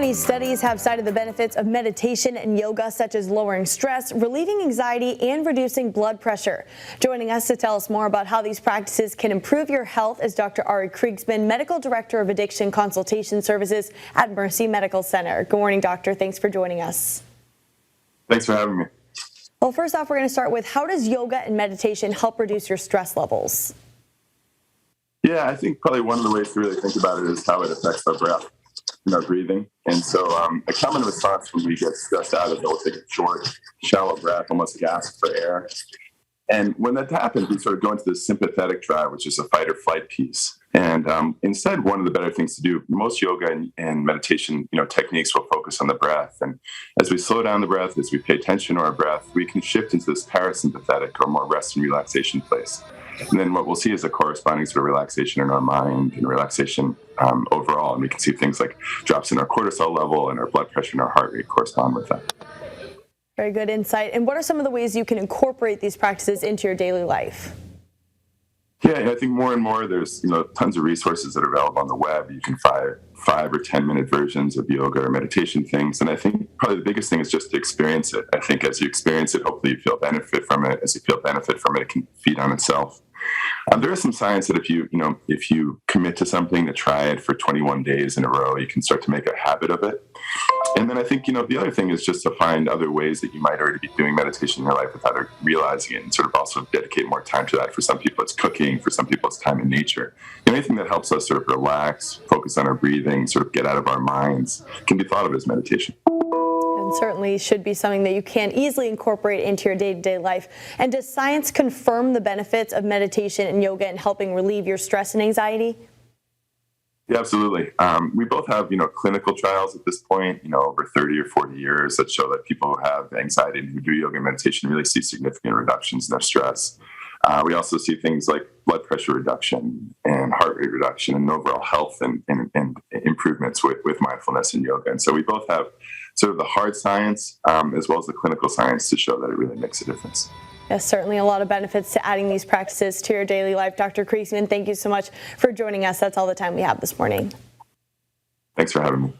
Many studies have cited the benefits of meditation and yoga, such as lowering stress, relieving anxiety, and reducing blood pressure. Joining us to tell us more about how these practices can improve your health is Dr. Ari Kriegsman, Medical Director of Addiction Consultation Services at Mercy Medical Center. Good morning, Doctor. Thanks for joining us. Thanks for having me. Well, first off, we're going to start with how does yoga and meditation help reduce your stress levels? Yeah, I think probably one of the ways to really think about it is how it affects our breath and our breathing. And so a common response when we get stressed out is that we'll take a short, shallow breath, almost gasp for air. And when that happens, we sort of go into this sympathetic drive, which is a fight or flight piece. And instead, one of the better things to do, most yoga and meditation, techniques will focus on the breath. And as we slow down the breath, as we pay attention to our breath, we can shift into this parasympathetic or more rest and relaxation place. And then what we'll see is a corresponding sort of relaxation in our mind and relaxation overall. And we can see things like drops in our cortisol level and our blood pressure and our heart rate correspond with that. Very good insight. And what are some of the ways you can incorporate these practices into your daily life? Yeah, I think more and more there's tons of resources that are available on the web. You can find 5 or 10 minute versions of yoga or meditation things. And I think probably the biggest thing is just to experience it. I think as you experience it, hopefully you feel benefit from it. As you feel benefit from it, it can feed on itself. There is some science that if you commit to something, to try it for 21 days in a row, you can start to make a habit of it. And then I think, the other thing is just to find other ways that you might already be doing meditation in your life without realizing it, and sort of also dedicate more time to that. For some people, it's cooking. For some people, it's time in nature. Anything that helps us sort of relax, focus on our breathing, sort of get out of our minds can be thought of as meditation. And certainly should be something that you can easily incorporate into your day-to-day life. And does science confirm the benefits of meditation and yoga in helping relieve your stress and anxiety? Yeah, absolutely. We both have, clinical trials at this point, over 30 or 40 years that show that people who have anxiety and who do yoga and meditation really see significant reductions in their stress. We also see things like blood pressure reduction and heart rate reduction and overall health and improvements with mindfulness and yoga. And so we both have sort of the hard science as well as the clinical science to show that it really makes a difference. Yes, certainly a lot of benefits to adding these practices to your daily life. Dr. Kriegsman, thank you so much for joining us. That's all the time we have this morning. Thanks for having me.